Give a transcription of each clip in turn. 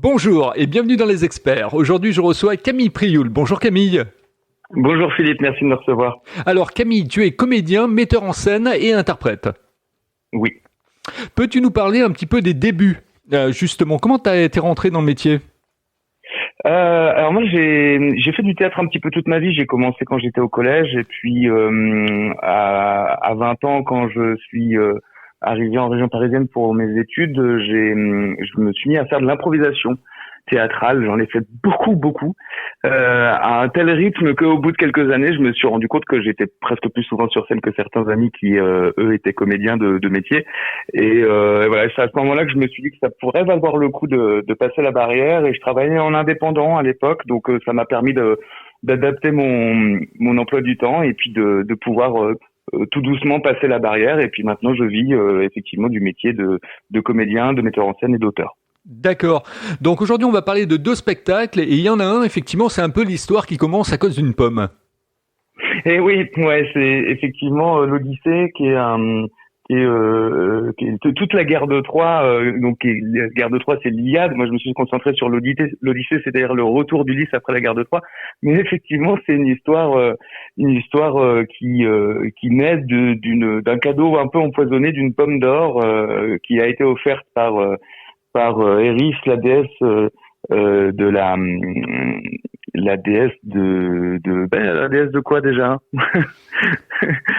Bonjour et bienvenue dans Les Experts. Aujourd'hui, je reçois Camille Prioul. Bonjour Camille. Bonjour Philippe, merci de me recevoir. Alors Camille, tu es comédien, metteur en scène et interprète. Oui. Peux-tu nous parler un petit peu des débuts justement, comment tu as été rentré dans le métier? Alors moi j'ai fait du théâtre un petit peu toute ma vie. J'ai commencé quand j'étais au collège et puis à 20 ans quand je suis arrivé en région parisienne pour mes études, je me suis mis à faire de l'improvisation théâtrale. J'en ai fait beaucoup à un tel rythme qu'au bout de quelques années, je me suis rendu compte que j'étais presque plus souvent sur scène que certains amis qui eux étaient comédiens de métier. Et voilà, c'est à ce moment-là que je me suis dit que ça pourrait valoir le coup de passer la barrière. Et je travaillais en indépendant à l'époque, donc ça m'a permis d'adapter mon emploi du temps et puis de pouvoir tout doucement passer la barrière. Et puis maintenant, je vis effectivement du métier de comédien, de metteur en scène et d'auteur. D'accord. Donc aujourd'hui, on va parler de deux spectacles et il y en a un, effectivement, c'est un peu l'histoire qui commence à cause d'une pomme. Et oui, ouais, c'est effectivement l'Odyssée qui est toute la guerre de Troie. La guerre de Troie, c'est l'Iliade. Moi, je me suis concentré sur l'Odyssée, c'est-à-dire le retour d'Ulysse après la guerre de Troie. Mais effectivement, c'est une histoire qui naît d'un cadeau un peu empoisonné d'une pomme d'or qui a été offerte par Eris, la déesse de la déesse la déesse de quoi déjà?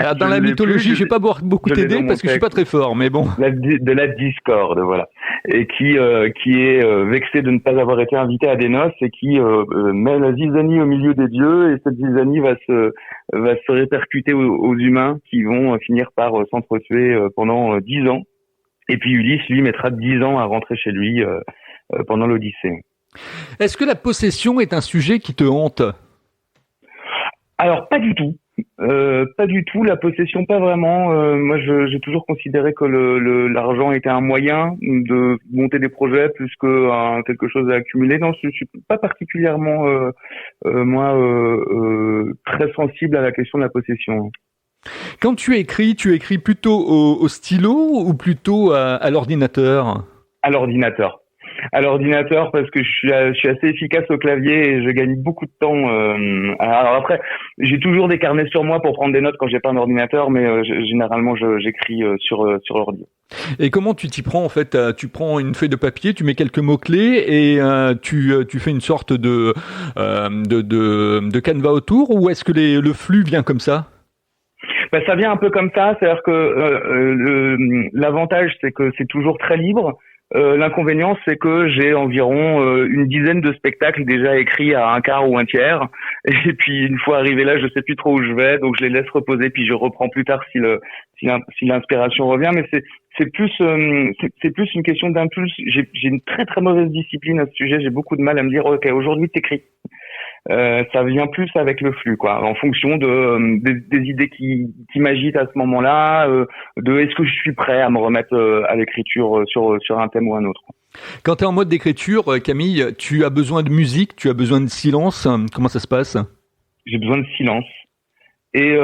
Alors dans la mythologie, je vais pas beaucoup t'aider parce que je suis pas très fort, mais bon. De la discorde, voilà. Et qui est vexée de ne pas avoir été invitée à des noces et qui met la zizanie au milieu des dieux, et cette zizanie va se répercuter aux humains qui vont finir par s'entretuer pendant 10 ans. Et puis Ulysse, lui, mettra 10 ans à rentrer chez lui pendant l'Odyssée. Est-ce que la possession est un sujet qui te hante? Alors, pas du tout. Pas du tout. La possession, pas vraiment. Moi, j'ai toujours considéré que l'argent était un moyen de monter des projets plus que quelque chose à accumuler. Non, je suis pas particulièrement, très sensible à la question de la possession. Quand tu écris plutôt au stylo ou plutôt à l'ordinateur? À l'ordinateur. À l'ordinateur parce que je suis assez efficace au clavier et je gagne beaucoup de temps. Alors après, j'ai toujours des carnets sur moi pour prendre des notes quand j'ai pas un ordinateur, mais généralement j'écris sur l'ordi. Et comment tu t'y prends en fait? Tu prends une feuille de papier, tu mets quelques mots-clés et tu fais une sorte de canevas autour, ou est-ce que le flux vient comme ça? Ben, ça vient un peu comme ça, c'est-à-dire que l'avantage c'est que c'est toujours très libre. L'inconvénient, c'est que j'ai environ une dizaine de spectacles déjà écrits à un quart ou un tiers. Et puis une fois arrivé là, je sais plus trop où je vais, donc je les laisse reposer, puis je reprends plus tard si l'inspiration revient. Mais c'est plus une question d'impulse. J'ai une très très mauvaise discipline à ce sujet. J'ai beaucoup de mal à me dire ok, aujourd'hui t'écris. Ça vient plus avec le flux, quoi, en fonction des idées qui m'agitent à ce moment-là, de est-ce que je suis prêt à me remettre à l'écriture sur un thème ou un autre. Quand tu es en mode d'écriture, Camille, tu as besoin de musique, tu as besoin de silence. Comment ça se passe? J'ai besoin de silence et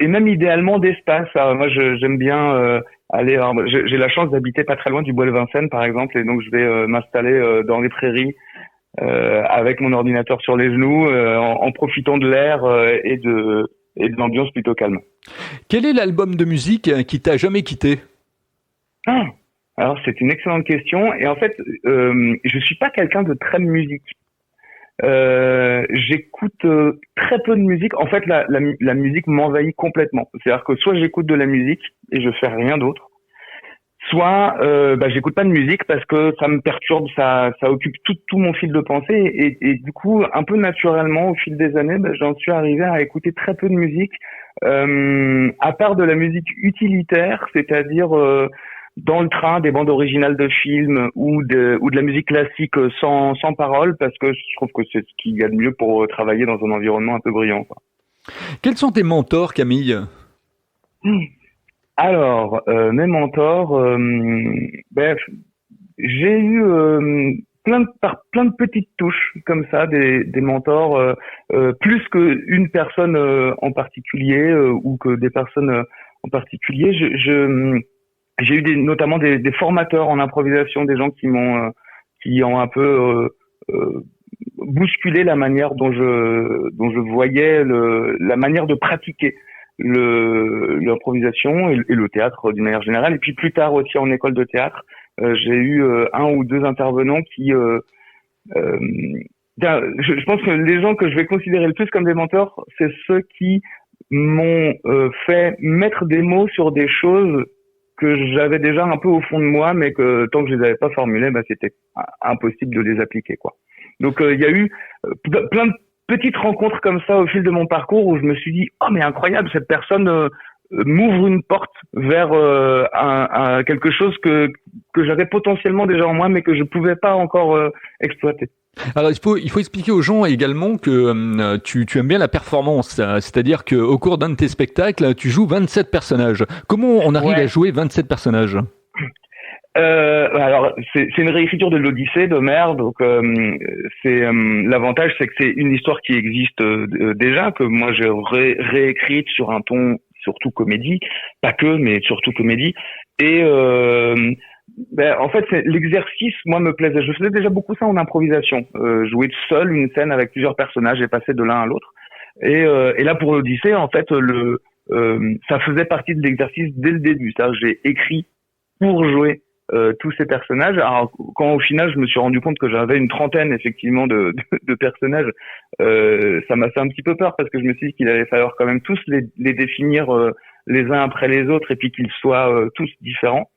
même idéalement d'espace. Alors, moi, j'aime bien aller. J'ai la chance d'habiter pas très loin du Bois de Vincennes, par exemple, et donc je vais m'installer dans les prairies. Avec mon ordinateur sur les genoux, en profitant de l'air et de l'ambiance plutôt calme. Quel est l'album de musique qui t'a jamais quitté? Alors c'est une excellente question, et en fait je suis pas quelqu'un de très musique. J'écoute très peu de musique. En fait la musique m'envahit complètement. C'est-à-dire que soit j'écoute de la musique et je fais rien d'autre, soit j'écoute pas de musique parce que ça me perturbe, ça occupe tout mon fil de pensée, et du coup un peu naturellement au fil des années, j'en suis arrivé à écouter très peu de musique, à part de la musique utilitaire, c'est-à-dire dans le train des bandes originales de films ou de la musique classique sans parole, parce que je trouve que c'est ce qu'il y a de mieux pour travailler dans un environnement un peu bruyant, quoi. Quels sont tes mentors, Camille? Alors, mes mentors, j'ai eu par plein de petites touches comme ça, des mentors, plus qu'une personne en particulier ou que des personnes en particulier. J'ai eu notamment des formateurs en improvisation, des gens qui qui ont un peu bousculé la manière dont je voyais la manière de pratiquer l'improvisation et le théâtre d'une manière générale. Et puis plus tard aussi en école de théâtre, j'ai eu un ou deux intervenants qui je pense que les gens que je vais considérer le plus comme des mentors, c'est ceux qui m'ont fait mettre des mots sur des choses que j'avais déjà un peu au fond de moi, mais que tant que je les avais pas formulées, c'était impossible de les appliquer, quoi. Donc il y a eu plein de petites rencontres comme ça au fil de mon parcours où je me suis dit oh mais incroyable, cette personne m'ouvre une porte vers quelque chose que j'avais potentiellement déjà en moi, mais que je pouvais pas encore exploiter. Alors il faut expliquer aux gens également que tu aimes bien la performance, c'est-à-dire que au cours d'un de tes spectacles, tu joues 27 personnages. Comment on arrive à jouer 27 personnages? Alors c'est une réécriture de l'Odyssée d'Homère, donc l'avantage c'est que c'est une histoire qui existe déjà, que moi j'ai réécrite sur un ton surtout comédie, pas que mais surtout comédie. Et en fait, l'exercice, moi, me plaisait. Je faisais déjà beaucoup ça en improvisation. Jouer seul une scène avec plusieurs personnages et passer de l'un à l'autre. Et là, pour l'Odyssée, en fait, ça faisait partie de l'exercice dès le début. C'est-à-dire, j'ai écrit pour jouer tous ces personnages. Alors, quand au final, je me suis rendu compte que j'avais une trentaine, effectivement, de personnages, ça m'a fait un petit peu peur parce que je me suis dit qu'il allait falloir quand même tous les définir les uns après les autres et puis qu'ils soient tous différents.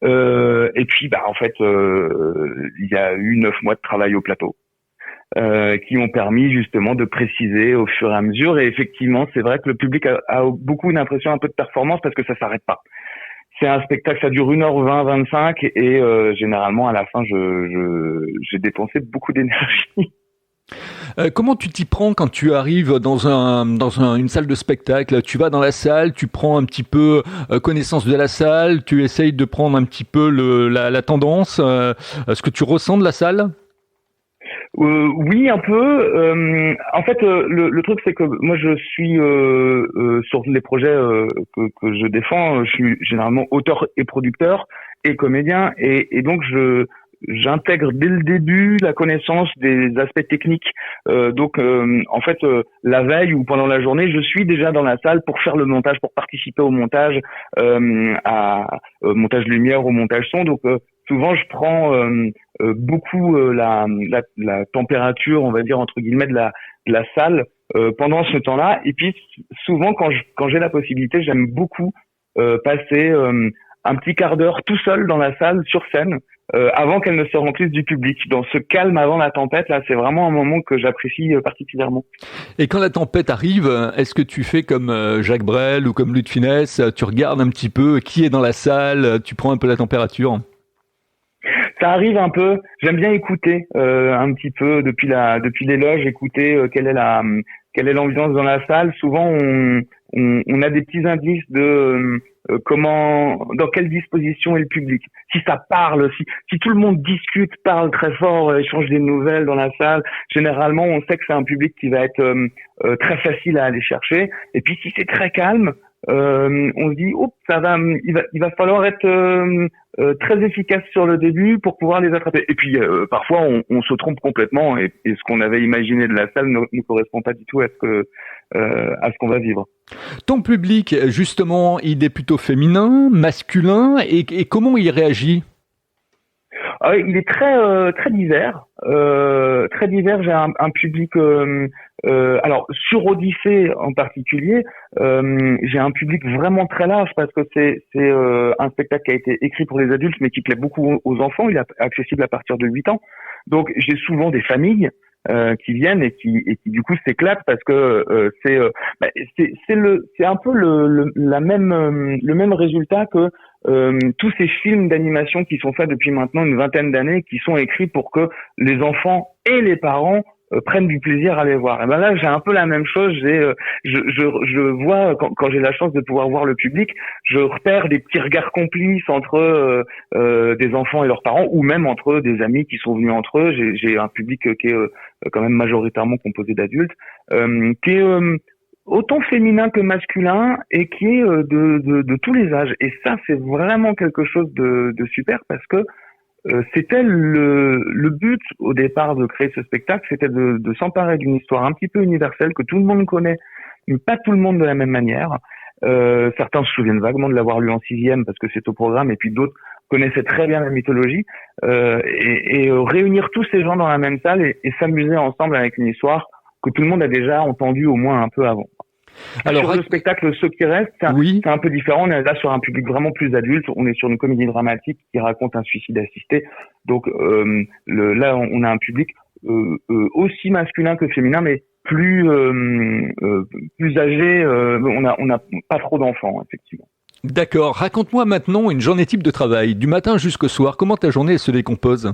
Et puis, en fait, il y a eu 9 mois de travail au plateau qui ont permis justement de préciser au fur et à mesure. Et effectivement, c'est vrai que le public a beaucoup une impression un peu de performance parce que ça s'arrête pas. C'est un spectacle, ça dure 1h20, 25 et généralement à la fin, j'ai dépensé beaucoup d'énergie. Comment tu t'y prends quand tu arrives dans une salle de spectacle? Tu vas dans la salle, tu prends un petit peu connaissance de la salle, tu essayes de prendre un petit peu la tendance, ce que tu ressens de la salle? Oui, un peu. En fait, le truc, c'est que moi, je suis sur les projets que je défends. Je suis généralement auteur et producteur et comédien, et donc j'intègre dès le début la connaissance des aspects techniques. En fait, la veille ou pendant la journée, je suis déjà dans la salle pour faire le montage, pour participer au montage, montage lumière, au montage son. Donc souvent, je prends beaucoup la température, on va dire entre guillemets, de la salle pendant ce temps-là. Et puis souvent, quand j'ai la possibilité, j'aime beaucoup passer un petit quart d'heure tout seul dans la salle, sur scène, avant qu'elle ne se remplisse du public. Dans ce calme avant la tempête, là, c'est vraiment un moment que j'apprécie particulièrement. Et quand la tempête arrive, est-ce que tu fais comme Jacques Brel ou comme Louis de Funès, tu regardes un petit peu qui est dans la salle, tu prends un peu la température? Ça arrive un peu. J'aime bien écouter un petit peu depuis les loges, écouter quelle est l'ambiance dans la salle. Souvent, on a des petits indices de dans quelle disposition est le public. Si ça parle, si tout le monde discute, parle très fort, échange des nouvelles dans la salle, généralement, on sait que c'est un public qui va être très facile à aller chercher. Et puis, si c'est très calme, on se dit, il va falloir être très efficace sur le début pour pouvoir les attraper. Et puis parfois on se trompe complètement et ce qu'on avait imaginé de la salle ne correspond pas du tout à ce qu'on va vivre. Ton public, justement, il est plutôt féminin, masculin, et comment il réagit? Il est très divers. Très divers. J'ai un public. Alors sur Odyssée en particulier, j'ai un public vraiment très large parce que c'est un spectacle qui a été écrit pour les adultes mais qui plaît beaucoup aux enfants. Il est accessible à partir de 8 ans. Donc j'ai souvent des familles qui viennent et qui du coup s'éclatent parce que c'est un peu le même résultat que tous ces films d'animation qui sont faits depuis maintenant une vingtaine d'années, qui sont écrits pour que les enfants et les parents prennent du plaisir à les voir. Et ben là, j'ai un peu la même chose. Je vois quand j'ai la chance de pouvoir voir le public, je repère des petits regards complices entre des enfants et leurs parents, ou même entre des amis qui sont venus entre eux. J'ai un public qui est quand même majoritairement composé d'adultes, qui est autant féminin que masculin et qui est de tous les âges. Et ça, c'est vraiment quelque chose de super parce que c'était le but au départ de créer ce spectacle, c'était de s'emparer d'une histoire un petit peu universelle que tout le monde connaît, mais pas tout le monde de la même manière. Certains se souviennent vaguement de l'avoir lu en sixième parce que c'est au programme, et puis d'autres connaissaient très bien la mythologie. Réunir tous ces gens dans la même salle et s'amuser ensemble avec une histoire que tout le monde a déjà entendue au moins un peu avant. Alors, sur le spectacle Ceux qui restent, c'est un peu différent. On est là sur un public vraiment plus adulte. On est sur une comédie dramatique qui raconte un suicide assisté. Donc là, on a un public aussi masculin que féminin, mais plus âgé. On a pas trop d'enfants, effectivement. D'accord. Raconte-moi maintenant une journée type de travail, du matin jusqu'au soir. Comment ta journée se décompose ?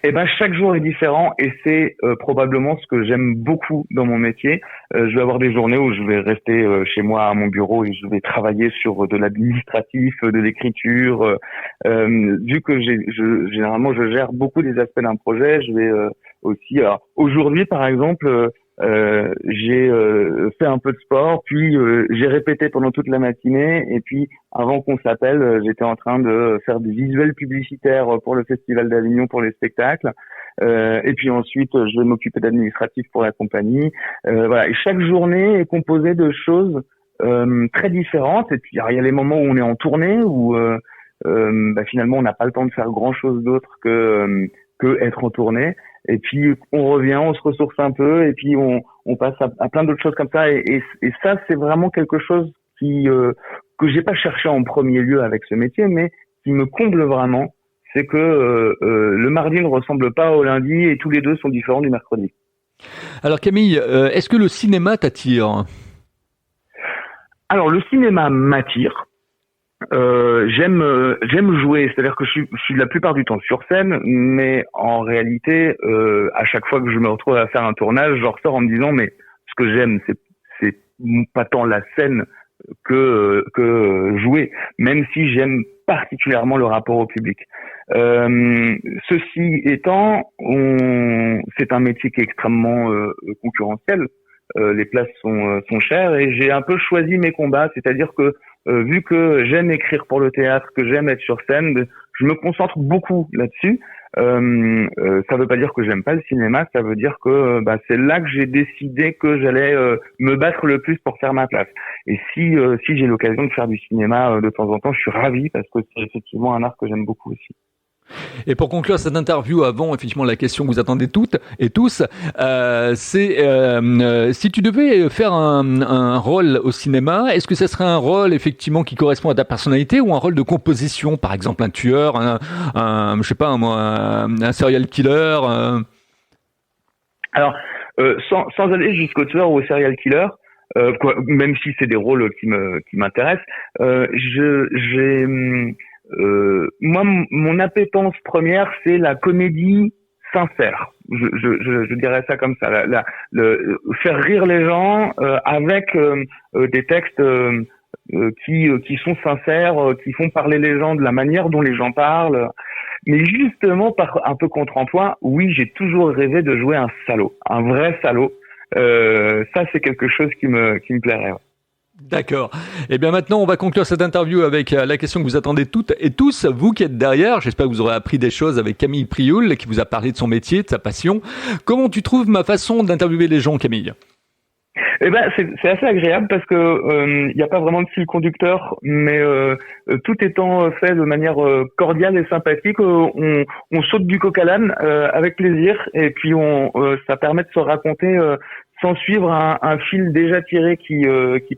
Eh ben, chaque jour est différent et c'est probablement ce que j'aime beaucoup dans mon métier. Je vais avoir des journées où je vais rester chez moi à mon bureau et je vais travailler sur de l'administratif, de l'écriture. Vu que généralement je gère beaucoup des aspects d'un projet, je vais aussi. Alors, aujourd'hui, par exemple, j'ai fait un peu de sport, puis j'ai répété pendant toute la matinée, et puis avant qu'on s'appelle, j'étais en train de faire des visuels publicitaires pour le Festival d'Avignon pour les spectacles, et puis ensuite je vais m'occuper d'administratif pour la compagnie. Voilà, et chaque journée est composée de choses très différentes, et puis il y a les moments où on est en tournée, où finalement on n'a pas le temps de faire grand chose d'autre que être en tournée. Et puis on revient, on se ressource un peu, et puis on passe à plein d'autres choses comme ça. Et ça, c'est vraiment quelque chose que j'ai pas cherché en premier lieu avec ce métier, mais qui me comble vraiment. C'est que le mardi ne ressemble pas au lundi, et tous les deux sont différents du mercredi. Alors Camille, est-ce que le cinéma t'attire ? Alors le cinéma m'attire. J'aime jouer, c'est-à-dire que je suis la plupart du temps sur scène, mais en réalité, à chaque fois que je me retrouve à faire un tournage, je ressors en me disant mais ce que j'aime, c'est pas tant la scène que jouer, même si j'aime particulièrement le rapport au public. Ceci étant, c'est un métier qui est extrêmement concurrentiel. Les places sont chères et j'ai un peu choisi mes combats, c'est-à-dire que vu que j'aime écrire pour le théâtre, que j'aime être sur scène, je me concentre beaucoup là-dessus. Ça veut pas dire que j'aime pas le cinéma, ça veut dire que c'est là que j'ai décidé que j'allais me battre le plus pour faire ma place. Et si j'ai l'occasion de faire du cinéma de temps en temps, je suis ravi parce que c'est effectivement un art que j'aime beaucoup aussi. Et pour conclure cette interview, avant effectivement la question que vous attendez toutes et tous, c'est si tu devais faire un rôle au cinéma, est-ce que ça serait un rôle effectivement qui correspond à ta personnalité ou un rôle de composition, par exemple un tueur, je sais pas moi, un serial killer Alors, sans aller jusqu'au tueur ou au serial killer, même si c'est des rôles qui m'intéressent, moi, mon appétence première, c'est la comédie sincère. Je dirais ça comme ça. Faire rire les gens avec des textes qui sont sincères, qui font parler les gens de la manière dont les gens parlent. Mais justement, par un peu contre-emploi, oui, j'ai toujours rêvé de jouer un salaud, un vrai salaud. Ça, c'est quelque chose qui me plairait. Ouais. D'accord. Et bien maintenant, on va conclure cette interview avec la question que vous attendez toutes et tous, vous qui êtes derrière. J'espère que vous aurez appris des choses avec Camille Prioul, qui vous a parlé de son métier, de sa passion. Comment tu trouves ma façon d'interviewer les gens, Camille ? Eh ben, c'est assez agréable parce que y a pas vraiment de fil conducteur, mais tout étant fait de manière cordiale et sympathique, on saute du coq à l'âne avec plaisir, et puis ça permet de se raconter sans suivre un fil déjà tiré qui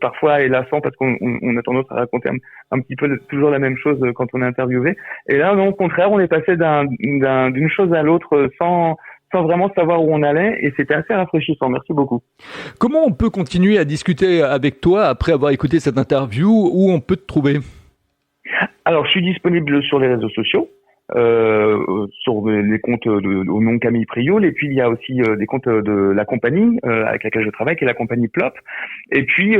parfois est lassant parce qu'on a tendance à raconter un petit peu toujours la même chose quand on est interviewé. Et là, non, au contraire, on est passé d'une chose à l'autre sans vraiment savoir où on allait, et c'était assez rafraîchissant. Merci beaucoup. Comment on peut continuer à discuter avec toi après avoir écouté cette interview? Où on peut te trouver? Alors, je suis disponible sur les réseaux sociaux, sur les comptes au nom Camille Prioul, et puis il y a aussi des comptes de la compagnie avec laquelle je travaille, qui est la compagnie Plop, et puis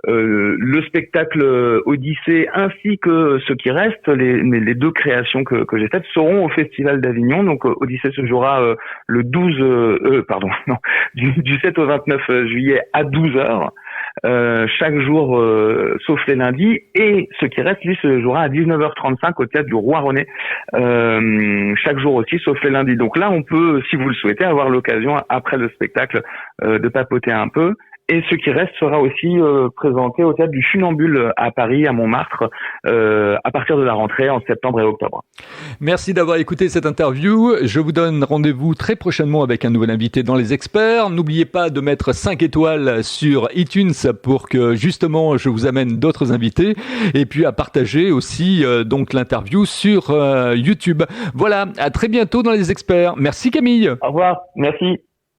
le spectacle Odyssée ainsi que Ceux qui restent, les deux créations que j'ai faites seront au Festival d'Avignon. Donc Odyssée se jouera le 7 au 29 juillet à 12h. chaque jour sauf les lundis, et ce qui reste lui se jouera à 19h35 au théâtre du Roi René, chaque jour aussi sauf les lundis. Donc là on peut, si vous le souhaitez, avoir l'occasion après le spectacle de papoter un peu. Et ce qui reste sera aussi présenté au théâtre du Funambule à Paris, à Montmartre, à partir de la rentrée en septembre et octobre. Merci d'avoir écouté cette interview. Je vous donne rendez-vous très prochainement avec un nouvel invité dans Les Experts. N'oubliez pas de mettre 5 étoiles sur iTunes pour que justement je vous amène d'autres invités. Et puis à partager aussi donc l'interview sur YouTube. Voilà, à très bientôt dans Les Experts. Merci Camille. Au revoir, merci.